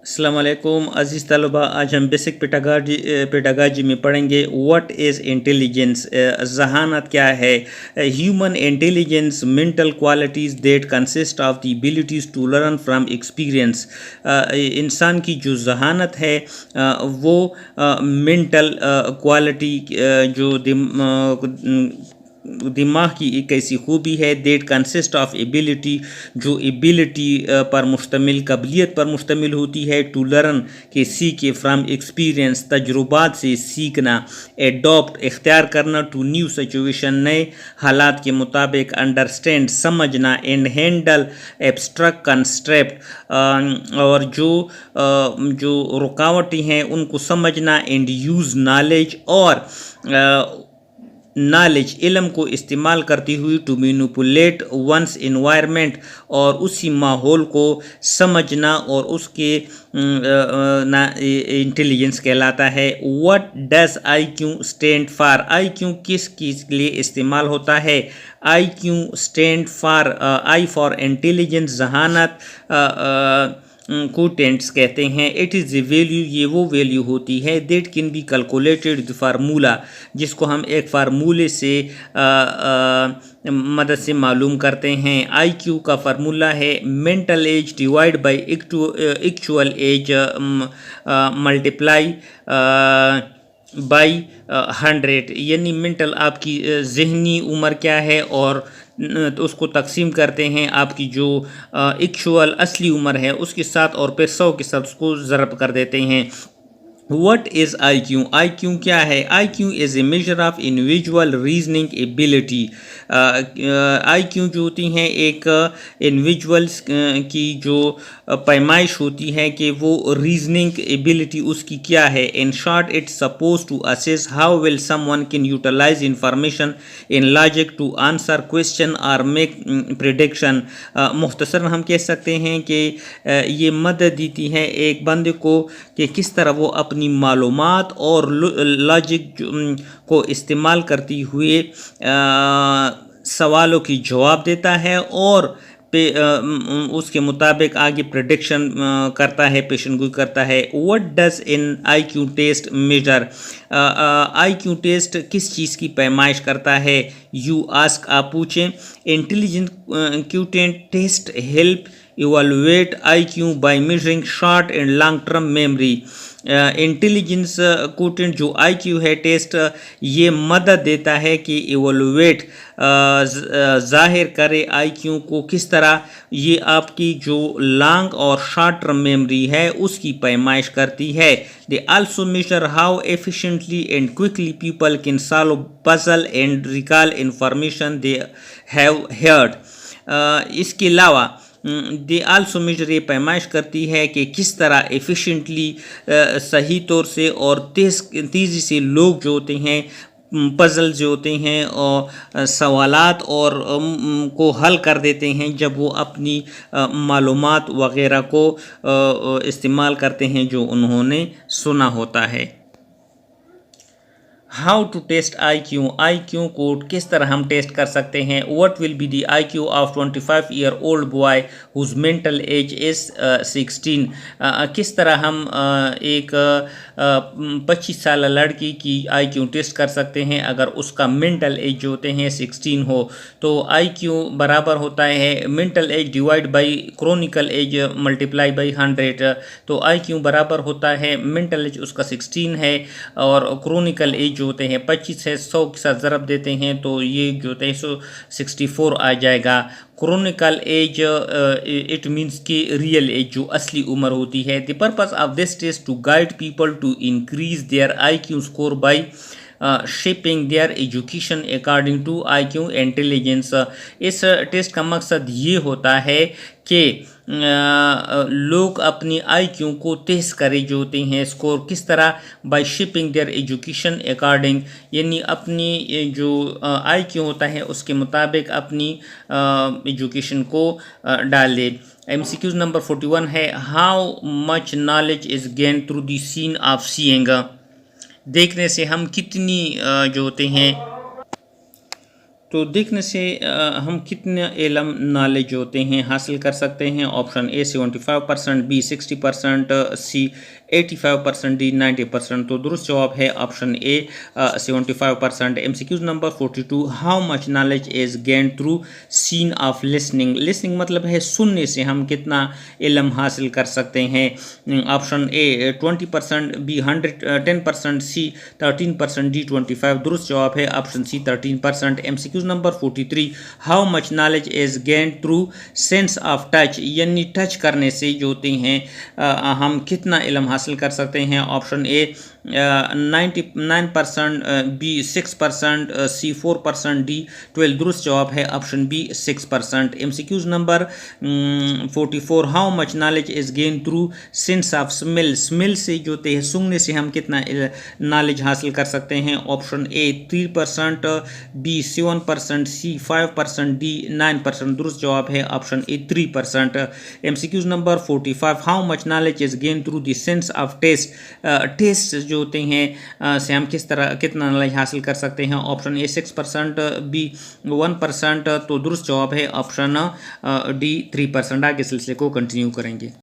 अस्सलाम वालेकुम अज़ीज़ तलबा। आज हम बेसिक पेडागाजी में पढ़ेंगे व्हाट इज़ इंटेलिजेंस, ज़हानत क्या है। Human intelligence mental qualities that consist of the abilities to learn from experience. इंसान की जो ज़हानत है वो मेंटल क्वालिटी जो दिमाग की एक ऐसी खूबी है दैट कंसिस्ट ऑफ एबिलिटी, जो एबिलिटी पर मुश्तमिल, काबिलियत पर मुश्तमिल होती है, टू लर्न के सीखे, फ्राम एक्सपीरियंस तजुर्बात से सीखना, एडॉप्ट इख्तियार करना, टू न्यू सिचुएशन नए हालात के मुताबिक, अंडरस्टैंड समझना, एंड हैंडल एब्स्ट्रैक्ट कंस्ट्रेप्ट और जो रुकावटें हैं उनको समझना, एंड यूज़ नॉलेज और नॉलेज इल्म को इस्तेमाल करती हुई टू मैनिपुलेट वंस इन्वायरमेंट और उसी माहौल को समझना और उसके इंटेलिजेंस कहलाता है। What does I Q stand for, I Q किस चीज़ के लिए इस्तेमाल होता है। I Q stand for, I for intelligence, जहानत को टेंट्स कहते हैं। इट इज़ ए वैल्यू, ये वो वैल्यू होती है that can be calculated the formula, जिसको हम एक फार्मूले से मदद से मालूम करते हैं। आई क्यू का फार्मूला है mental age divide by actual as multiply by 100, यानी मेंटल आपकी जहनी उम्र क्या है और तो उसको तकसीम करते हैं आपकी जो एक्चुअल असली उम्र है उसके साथ, और फिर 100 के साथ उसको ज़रब कर देते हैं। What is IQ? IQ क्या है? IQ is a measure of individual reasoning ability. IQ जो होती हैं एक इंडिविजुअल्स की जो पैमाइश होती है कि वो रीजनिंग एबिलिटी उसकी क्या है। In short it's suppose to assess how well someone can utilise information in logic to answer question और मेक प्रिडिक्शन। मुख्तसर हम कह सकते हैं कि ये मदद देती है एक बंदे को कि किस तरह वो अपनी मालूमात और लॉजिक को इस्तेमाल करती हुए सवालों की जवाब देता है और उसके मुताबिक आगे प्रेडिक्शन करता है, पेशेंटगोई करता है। What does an I Q test measure, I Q test किस चीज़ की पैमाइश करता है। यू आस्क, आप पूछें। Intelligent quotient test help evaluate I Q by measuring short and long term memory. Intelligence quotient जो आई क्यू है टेस्ट, ये मदद देता है कि इवेलुएट ज़ाहिर करे आई क्यू को किस तरह ये आपकी जो लॉन्ग और शॉर्ट टर्म मेमोरी है उसकी पैमाइश करती है। They also major how efficiently and quickly people can solve puzzle and recall information they have heard. इसके अलावा दे आल्सो मेजर, ये पैमाइश करती है कि किस तरह एफिशिएंटली सही तौर से और तेज़ी से लोग जो होते हैं पजल जो होते हैं और सवालात और को हल कर देते हैं जब वो अपनी मालूमात वग़ैरह को इस्तेमाल करते हैं जो उन्होंने सुना होता है। How to test I Q, I Q को किस तरह हम टेस्ट कर सकते हैं। What will be the I Q of 25 year old boy whose mental age is 16। किस तरह हम एक 25 साल लड़की की आई क्यू टेस्ट कर सकते हैं अगर उसका मेंटल एज जो होते हैं 16 हो। तो आई क्यू बराबर होता है mental age divide by chronological age multiply by 100। तो आई क्यू बराबर होता है मेंटल एज उसका 16 है और क्रोनिकल एज होते हैं 25 है, 100 के साथ ज़रब देते हैं तो ये जो होते हैं 164 आ जाएगा। क्रोनिकल एज इट मीन्स कि रियल एज जो असली उम्र होती है। The purpose of this test to guide people to increase their I Q score by shaping their education according to I Q intelligence. इस टेस्ट का मकसद ये होता है कि लोग अपनी आई क्यू को तेज करें जो होते हैं स्कोर किस तरह, by shaping their education according, यानी अपनी जो आई क्यू होता है उसके मुताबिक अपनी एजुकेशन को डाल दे। MCQ नंबर 41 है how much knowledge is gain through the sense of seeing. देखने से हम कितनी जो होते हैं तो देखने से हम कितने इल्म नॉलेज होते हैं हासिल कर सकते हैं। Option A 75%, B 60%, C 85%, D 90%। तो दुरुस्त जवाब है option A 75%। MCQs number 42, how much knowledge is gain through sense of listening. Listening मतलब है सुनने से हम कितना इल्म हासिल कर सकते हैं। Option A 20%, B 10%, C 13%, D 25। दुरुस्त जवाब है option C 13%। MCQs number 43, how much knowledge is gain through sense of touch, यानी टच करने से जो होते हैं हम कितना इल्म हासिल कर सकते हैं। Option A 99%, B 6%, C 4%, D 12। दुरुस्त जवाब है option B 6%। MCQs number 44, how much knowledge is gain through sense of smell. Smell से जो होते हैं सूंघने से हम कितना नॉलेज हासिल कर सकते हैं। Option A 3%, B 7%, C 5%, D 9%। दुरुस्त जवाब है option A 3%। MCQs number 45, how much knowledge is gain through the sense of taste. Taste जो होते हैं से हम कितना नॉलेज हासिल कर सकते हैं। Option A 6%, B 1%। तो दुरुस्त जवाब है ऑप्शन डी 3%। आगे सिलसिले को कंटिन्यू करेंगे।